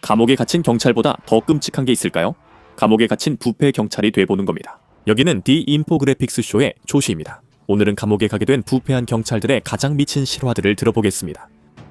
감옥에 갇힌 경찰보다 더 끔찍한 게 있을까요? 감옥에 갇힌 부패 경찰이 돼보는 겁니다. 여기는 디 인포그래픽스 쇼의 조시입니다. 오늘은 감옥에 가게 된 부패한 경찰들의 가장 미친 실화들을 들어보겠습니다.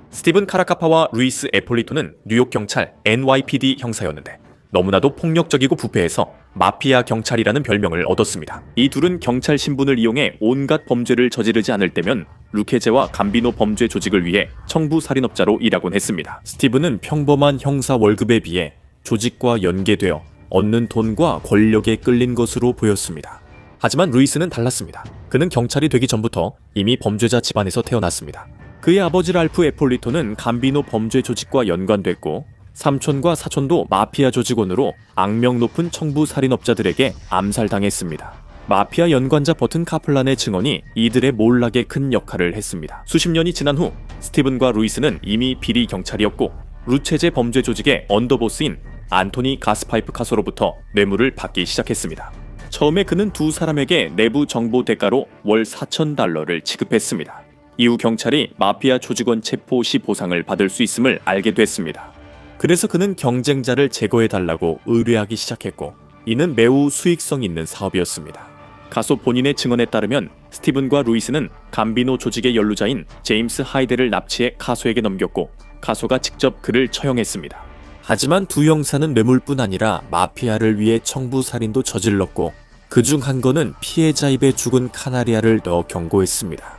스티븐 카라카파와 루이스 에폴리토는 뉴욕 경찰 NYPD 형사였는데 너무나도 폭력적이고 부패해서 마피아 경찰이라는 별명을 얻었습니다. 이 둘은 경찰 신분을 이용해 온갖 범죄를 저지르지 않을 때면 루케제와 감비노 범죄 조직을 위해 청부 살인업자로 일하곤 했습니다. 스티븐은 평범한 형사 월급에 비해 조직과 연계되어 얻는 돈과 권력에 끌린 것으로 보였습니다. 하지만 루이스는 달랐습니다. 그는 경찰이 되기 전부터 이미 범죄자 집안에서 태어났습니다. 그의 아버지 랄프 에폴리토는 감비노 범죄 조직과 연관됐고 삼촌과 사촌도 마피아 조직원으로 악명 높은 청부 살인업자들에게 암살당했습니다. 마피아 연관자 버튼 카플란의 증언이 이들의 몰락에 큰 역할을 했습니다. 수십 년이 지난 후 스티븐과 루이스는 이미 비리 경찰이었고 루체제 범죄 조직의 언더보스인 안토니 가스파이프 카소로부터 뇌물을 받기 시작했습니다. 처음에 그는 두 사람에게 내부 정보 대가로 월 4,000달러를 지급했습니다. 이후 경찰이 마피아 조직원 체포 시 보상을 받을 수 있음을 알게 됐습니다. 그래서 그는 경쟁자를 제거해달라고 의뢰하기 시작했고 이는 매우 수익성 있는 사업이었습니다. 가소 본인의 증언에 따르면 스티븐과 루이스는 감비노 조직의 연루자인 제임스 하이데를 납치해 카소에게 넘겼고 카소가 직접 그를 처형했습니다. 하지만 두 형사는 뇌물뿐 아니라 마피아를 위해 청부살인도 저질렀고 그중 한 건은 피해자 입에 죽은 카나리아를 넣어 경고했습니다.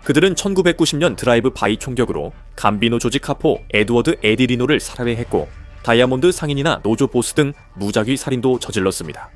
그들은 1990년 드라이브 바이 총격으로 감비노 조직 카포 에드워드 에디리노를 살해했고 다이아몬드 상인이나 노조 보스 등 무작위 살인도 저질렀습니다.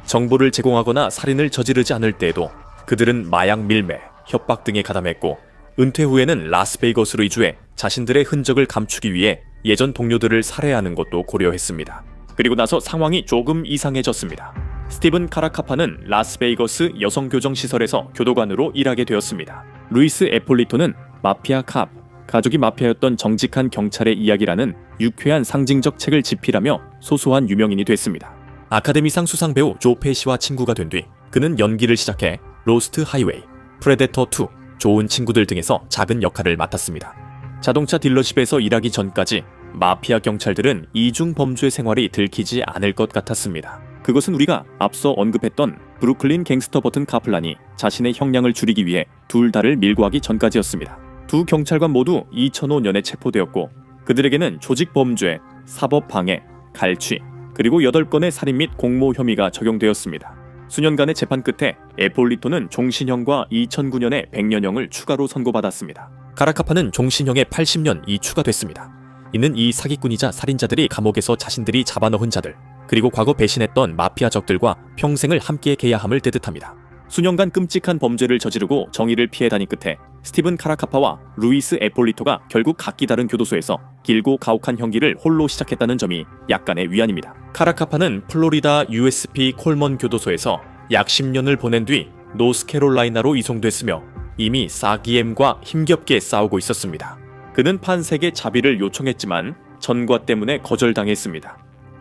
정보를 제공하거나 살인을 저지르지 않을 때에도 그들은 마약 밀매, 협박 등에 가담했고 은퇴 후에는 라스베이거스로 이주해 자신들의 흔적을 감추기 위해 예전 동료들을 살해하는 것도 고려했습니다. 그리고 나서 상황이 조금 이상해졌습니다. 스티븐 카라카파는 라스베이거스 여성교정시설에서 교도관으로 일하게 되었습니다. 루이스 에폴리토는 마피아 캅, 가족이 마피아였던 정직한 경찰의 이야기라는 유쾌한 상징적 책을 집필하며 소소한 유명인이 됐습니다. 아카데미상 수상 배우 조 페시와 친구가 된 뒤 그는 연기를 시작해 로스트 하이웨이, 프레데터 2, 좋은 친구들 등에서 작은 역할을 맡았습니다. 자동차 딜러십에서 일하기 전까지 마피아 경찰들은 이중 범죄 생활이 들키지 않을 것 같았습니다. 그것은 우리가 앞서 언급했던 브루클린 갱스터 버튼 카플란이 자신의 형량을 줄이기 위해 둘 다를 밀고 하기 전까지였습니다. 두 경찰관 모두 2005년에 체포되었고 그들에게는 조직 범죄, 사법 방해, 갈취, 그리고 8건의 살인 및 공모 혐의가 적용되었습니다. 수년간의 재판 끝에 에폴리토는 종신형과 2009년에 100년형을 추가로 선고받았습니다. 카라카파는 종신형에 80년이 추가됐습니다. 이는 이 사기꾼이자 살인자들이 감옥에서 자신들이 잡아넣은 자들, 그리고 과거 배신했던 마피아 적들과 평생을 함께 계야 함을 뜻합니다. 수년간 끔찍한 범죄를 저지르고 정의를 피해 다닌 끝에 스티븐 카라카파와 루이스 에폴리토가 결국 각기 다른 교도소에서 길고 가혹한 형기를 홀로 시작했다는 점이 약간의 위안입니다. 카라카파는 플로리다 USP 콜먼 교도소에서 약 10년을 보낸 뒤 노스캐롤라이나로 이송됐으며 이미 사기엠과 힘겹게 싸우고 있었습니다. 그는 판사에게 자비를 요청했지만 전과 때문에 거절당했습니다.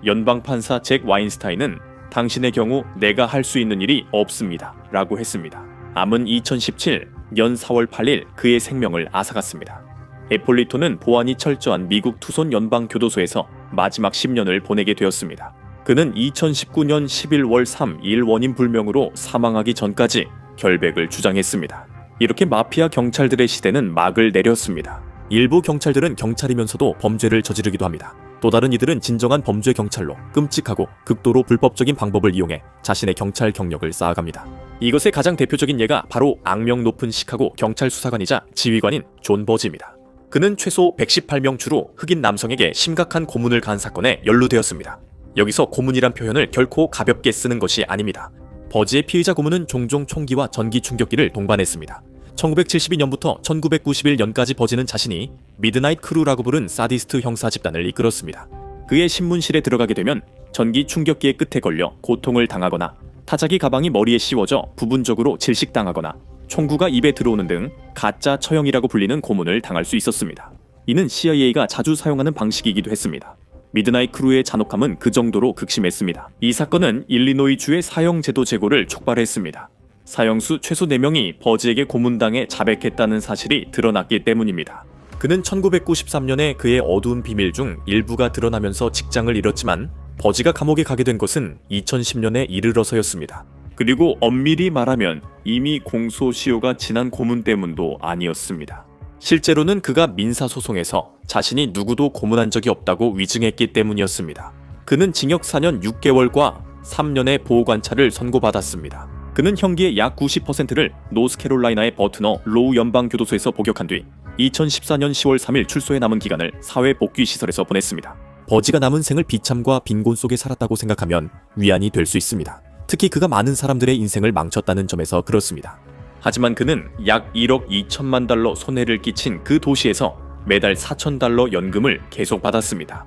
연방판사 잭 와인스타인은 당신의 경우 내가 할 수 있는 일이 없습니다 라고 했습니다. 암은 2017년 4월 8일 그의 생명을 앗아갔습니다. 에폴리토는 보안이 철저한 미국 투손 연방교도소에서 마지막 10년을 보내게 되었습니다. 그는 2019년 11월 3일 원인 불명으로 사망하기 전까지 결백을 주장했습니다. 이렇게 마피아 경찰들의 시대는 막을 내렸습니다. 일부 경찰들은 경찰이면서도 범죄를 저지르기도 합니다. 또 다른 이들은 진정한 범죄 경찰로 끔찍하고 극도로 불법적인 방법을 이용해 자신의 경찰 경력을 쌓아갑니다. 이것의 가장 대표적인 예가 바로 악명 높은 시카고 경찰 수사관이자 지휘관인 존 버지입니다. 그는 최소 118명 주로 흑인 남성에게 심각한 고문을 가한 사건에 연루되었습니다. 여기서 고문이란 표현을 결코 가볍게 쓰는 것이 아닙니다. 버지의 피의자 고문은 종종 총기와 전기 충격기를 동반했습니다. 1972년부터 1991년까지 버지는 자신이 미드나잇 크루라고 부른 사디스트 형사 집단을 이끌었습니다. 그의 신문실에 들어가게 되면 전기 충격기의 끝에 걸려 고통을 당하거나 타자기 가방이 머리에 씌워져 부분적으로 질식당하거나 총구가 입에 들어오는 등 가짜 처형이라고 불리는 고문을 당할 수 있었습니다. 이는 CIA가 자주 사용하는 방식이기도 했습니다. 미드나잇 크루의 잔혹함은 그 정도로 극심했습니다. 이 사건은 일리노이주의 사형제도 제고를 촉발했습니다. 사형수 최소 4명이 버지에게 고문당해 자백했다는 사실이 드러났기 때문입니다. 그는 1993년에 그의 어두운 비밀 중 일부가 드러나면서 직장을 잃었지만 버지가 감옥에 가게 된 것은 2010년에 이르러서였습니다. 그리고 엄밀히 말하면 이미 공소시효가 지난 고문 때문도 아니었습니다. 실제로는 그가 민사소송에서 자신이 누구도 고문한 적이 없다고 위증했기 때문이었습니다. 그는 징역 4년 6개월과 3년의 보호관찰을 선고받았습니다. 그는 형기의 약 90%를 노스캐롤라이나의 버트너 로우 연방교도소에서 복역한 뒤 2014년 10월 3일 출소에 남은 기간을 사회복귀시설에서 보냈습니다. 버지가 남은 생을 비참과 빈곤 속에 살았다고 생각하면 위안이 될 수 있습니다. 특히 그가 많은 사람들의 인생을 망쳤다는 점에서 그렇습니다. 하지만 그는 약 1억 2천만 달러 손해를 끼친 그 도시에서 매달 4,000달러 연금을 계속 받았습니다.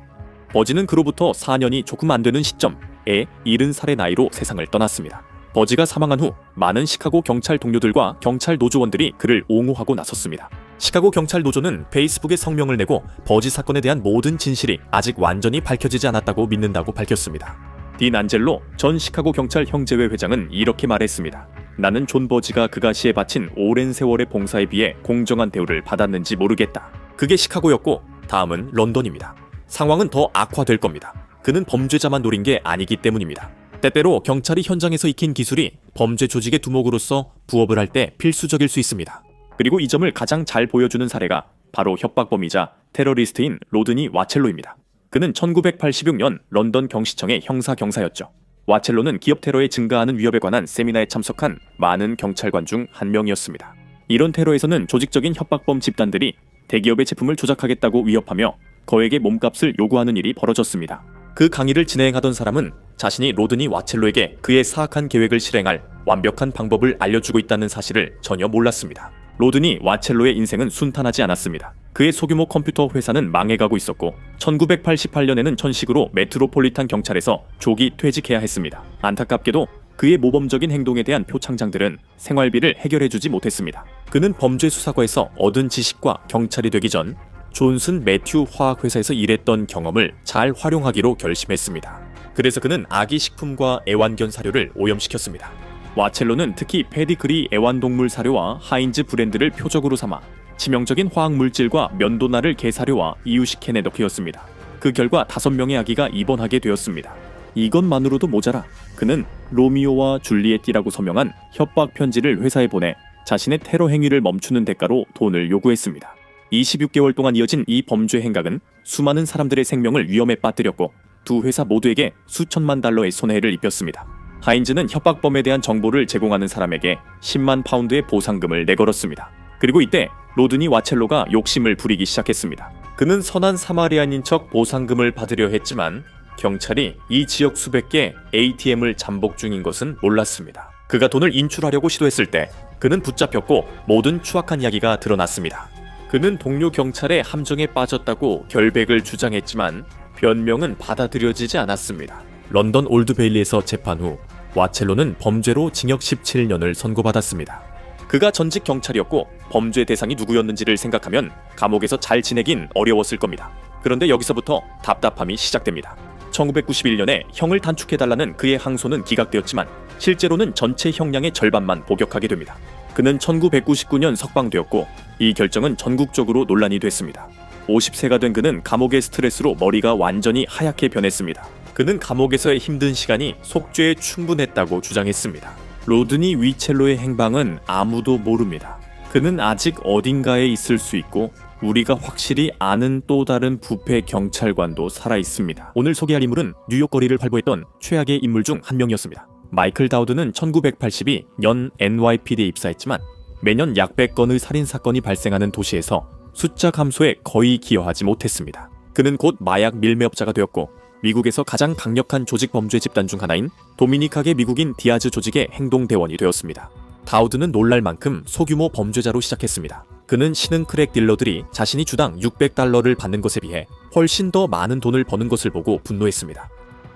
버지는 그로부터 4년이 조금 안 되는 시점에 70살의 나이로 세상을 떠났습니다. 버지가 사망한 후 많은 시카고 경찰 동료들과 경찰 노조원들이 그를 옹호하고 나섰습니다. 시카고 경찰 노조는 페이스북에 성명을 내고 버지 사건에 대한 모든 진실이 아직 완전히 밝혀지지 않았다고 믿는다고 밝혔습니다. 딘 안젤로 전 시카고 경찰 형제회 회장은 이렇게 말했습니다. 나는 존 버지가 그가 시에 바친 오랜 세월의 봉사에 비해 공정한 대우를 받았는지 모르겠다. 그게 시카고였고 다음은 런던입니다. 상황은 더 악화될 겁니다. 그는 범죄자만 노린 게 아니기 때문입니다. 때때로 경찰이 현장에서 익힌 기술이 범죄 조직의 두목으로서 부업을 할 때 필수적일 수 있습니다. 그리고 이 점을 가장 잘 보여주는 사례가 바로 협박범이자 테러리스트인 로드니 와첼로입니다. 그는 1986년 런던 경시청의 형사경사였죠. 와첼로는 기업 테러의 증가하는 위협에 관한 세미나에 참석한 많은 경찰관 중 한 명이었습니다. 이런 테러에서는 조직적인 협박범 집단들이 대기업의 제품을 조작하겠다고 위협하며 거액의 몸값을 요구하는 일이 벌어졌습니다. 그 강의를 진행하던 사람은 자신이 로드니 와첼로에게 그의 사악한 계획을 실행할 완벽한 방법을 알려주고 있다는 사실을 전혀 몰랐습니다. 로드니 와첼로의 인생은 순탄하지 않았습니다. 그의 소규모 컴퓨터 회사는 망해가고 있었고 1988년에는 전식으로 메트로폴리탄 경찰에서 조기 퇴직해야 했습니다. 안타깝게도 그의 모범적인 행동에 대한 표창장들은 생활비를 해결해주지 못했습니다. 그는 범죄수사과에서 얻은 지식과 경찰이 되기 전 존슨 매튜 화학회사에서 일했던 경험을 잘 활용하기로 결심했습니다. 그래서 그는 아기 식품과 애완견 사료를 오염시켰습니다. 와첼로는 특히 페디그리 애완동물 사료와 하인즈 브랜드를 표적으로 삼아 치명적인 화학물질과 면도날을 개사료와 이유식캔에 넣기였습니다. 그 결과 5명의 아기가 입원하게 되었습니다. 이것만으로도 모자라 그는 로미오와 줄리엣이라고 서명한 협박 편지를 회사에 보내 자신의 테러 행위를 멈추는 대가로 돈을 요구했습니다. 26개월 동안 이어진 이 범죄 행각은 수많은 사람들의 생명을 위험에 빠뜨렸고 두 회사 모두에게 수천만 달러의 손해를 입혔습니다. 하인즈는 협박범에 대한 정보를 제공하는 사람에게 10만 파운드의 보상금을 내걸었습니다. 그리고 이때 로드니 와첼로가 욕심을 부리기 시작했습니다. 그는 선한 사마리안인 척 보상금을 받으려 했지만 경찰이 이 지역 수백 개 ATM을 잠복 중인 것은 몰랐습니다. 그가 돈을 인출하려고 시도했을 때 그는 붙잡혔고 모든 추악한 이야기가 드러났습니다. 그는 동료 경찰의 함정에 빠졌다고 결백을 주장했지만 변명은 받아들여지지 않았습니다. 런던 올드베일리에서 재판 후 와첼로는 범죄로 징역 17년을 선고받았습니다. 그가 전직 경찰이었고 범죄 대상이 누구였는지를 생각하면 감옥에서 잘 지내긴 어려웠을 겁니다. 그런데 여기서부터 답답함이 시작됩니다. 1991년에 형을 단축해달라는 그의 항소는 기각되었지만 실제로는 전체 형량의 절반만 복역하게 됩니다. 그는 1999년 석방되었고 이 결정은 전국적으로 논란이 됐습니다. 50세가 된 그는 감옥의 스트레스로 머리가 완전히 하얗게 변했습니다. 그는 감옥에서의 힘든 시간이 속죄에 충분했다고 주장했습니다. 로드니 위첼로의 행방은 아무도 모릅니다. 그는 아직 어딘가에 있을 수 있고 우리가 확실히 아는 또 다른 부패 경찰관도 살아있습니다. 오늘 소개할 인물은 뉴욕 거리를 활보했던 최악의 인물 중 한 명이었습니다. 마이클 다우드는 1982년 NYPD에 입사했지만 매년 약 100건의 살인사건이 발생하는 도시에서 숫자 감소에 거의 기여하지 못했습니다. 그는 곧 마약 밀매업자가 되었고 미국에서 가장 강력한 조직 범죄 집단 중 하나인 도미니카계 미국인 디아즈 조직의 행동대원이 되었습니다. 다우드는 놀랄 만큼 소규모 범죄자로 시작했습니다. 그는 신흥 크랙 딜러들이 자신이 주당 600달러를 받는 것에 비해 훨씬 더 많은 돈을 버는 것을 보고 분노했습니다.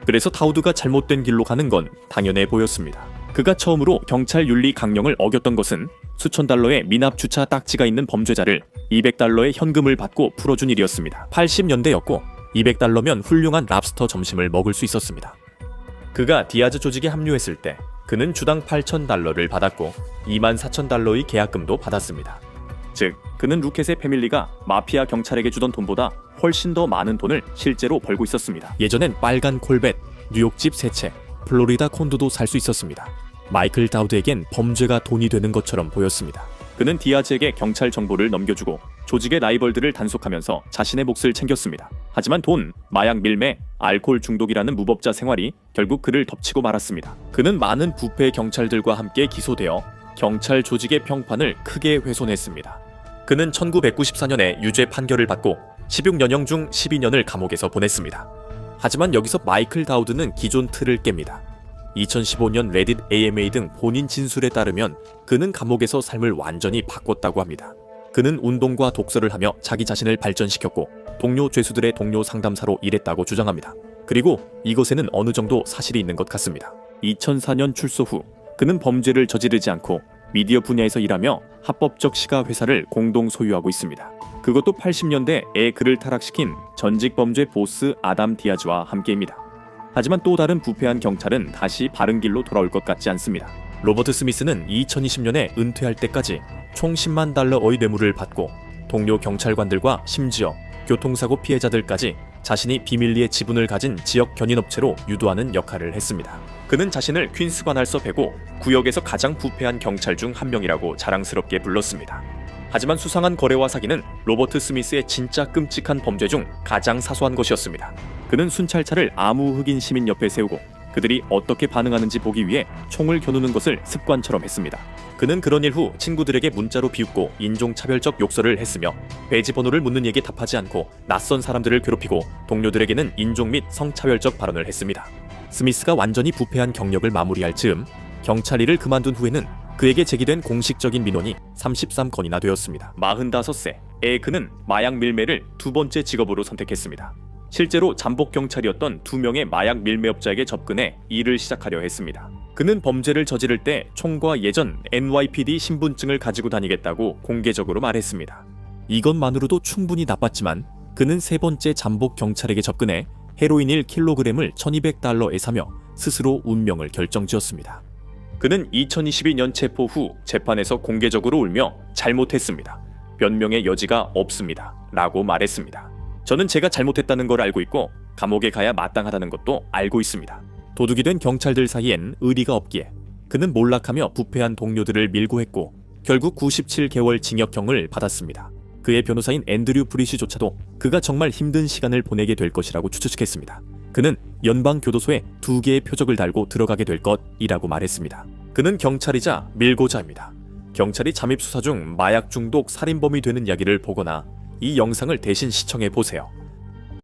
그래서 다우드가 잘못된 길로 가는 건 당연해 보였습니다. 그가 처음으로 경찰 윤리 강령을 어겼던 것은 수천 달러의 미납 주차 딱지가 있는 범죄자를 200달러의 현금을 받고 풀어준 일이었습니다. 80년대였고 200달러면 훌륭한 랍스터 점심을 먹을 수 있었습니다. 그가 디아즈 조직에 합류했을 때 그는 주당 8,000달러를 받았고 24,000달러의 계약금도 받았습니다. 즉, 그는 루켓의 패밀리가 마피아 경찰에게 주던 돈보다 훨씬 더 많은 돈을 실제로 벌고 있었습니다. 예전엔 빨간 콜벳, 뉴욕집 세 채, 플로리다 콘도도 살 수 있었습니다. 마이클 다우드에겐 범죄가 돈이 되는 것처럼 보였습니다. 그는 디아즈에게 경찰 정보를 넘겨주고 조직의 라이벌들을 단속하면서 자신의 몫을 챙겼습니다. 하지만 돈, 마약 밀매, 알코올 중독이라는 무법자 생활이 결국 그를 덮치고 말았습니다. 그는 많은 부패 경찰들과 함께 기소되어 경찰 조직의 평판을 크게 훼손했습니다. 그는 1994년에 유죄 판결을 받고 16년형 중 12년을 감옥에서 보냈습니다. 하지만 여기서 마이클 다우드는 기존 틀을 깹니다. 2015년 레딧 AMA 등 본인 진술에 따르면 그는 감옥에서 삶을 완전히 바꿨다고 합니다. 그는 운동과 독서를 하며 자기 자신을 발전시켰고 동료 죄수들의 동료 상담사로 일했다고 주장합니다. 그리고 이것에는 어느 정도 사실이 있는 것 같습니다. 2004년 출소 후 그는 범죄를 저지르지 않고 미디어 분야에서 일하며 합법적 시가 회사를 공동 소유하고 있습니다. 그것도 80년대에 그를 타락시킨 전직 범죄 보스 아담 디아즈와 함께입니다. 하지만 또 다른 부패한 경찰은 다시 바른 길로 돌아올 것 같지 않습니다. 로버트 스미스는 2020년에 은퇴할 때까지 총 $10만 의 뇌물을 받고 동료 경찰관들과 심지어 교통사고 피해자들까지 자신이 비밀리에 지분을 가진 지역 견인업체로 유도하는 역할을 했습니다. 그는 자신을 퀸스 관할서 배고 구역에서 가장 부패한 경찰 중 한 명이라고 자랑스럽게 불렀습니다. 하지만 수상한 거래와 사기는 로버트 스미스의 진짜 끔찍한 범죄 중 가장 사소한 것이었습니다. 그는 순찰차를 아무 흑인 시민 옆에 세우고 그들이 어떻게 반응하는지 보기 위해 총을 겨누는 것을 습관처럼 했습니다. 그는 그런 일 후 친구들에게 문자로 비웃고 인종차별적 욕설을 했으며 배지 번호를 묻는 이에게 답하지 않고 낯선 사람들을 괴롭히고 동료들에게는 인종 및 성차별적 발언을 했습니다. 스미스가 완전히 부패한 경력을 마무리할 즈음 경찰 일을 그만둔 후에는 그에게 제기된 공식적인 민원이 33건이나 되었습니다. 45세에 그는 마약 밀매를 두 번째 직업으로 선택했습니다. 실제로 잠복 경찰이었던 2명의 마약 밀매업자에게 접근해 일을 시작하려 했습니다. 그는 범죄를 저지를 때 총과 예전 NYPD 신분증을 가지고 다니겠다고 공개적으로 말했습니다. 이것만으로도 충분히 나빴지만 그는 세 번째 잠복 경찰에게 접근해 헤로인 1kg을 $1200에 사며 스스로 운명을 결정지었습니다. 그는 2022년 체포 후 재판에서 공개적으로 울며 잘못했습니다. 변명의 여지가 없습니다. 라고 말했습니다. 저는 제가 잘못했다는 걸 알고 있고 감옥에 가야 마땅하다는 것도 알고 있습니다. 도둑이 된 경찰들 사이엔 의리가 없기에 그는 몰락하며 부패한 동료들을 밀고 했고 결국 97개월 징역형을 받았습니다. 그의 변호사인 앤드류 브리시조차도 그가 정말 힘든 시간을 보내게 될 것이라고 추측했습니다. 그는 연방교도소에 2개의 표적을 달고 들어가게 될 것이라고 말했습니다. 그는 경찰이자 밀고자입니다. 경찰이 잠입수사 중 마약 중독 살인범이 되는 이야기를 보거나 이 영상을 대신 시청해 보세요.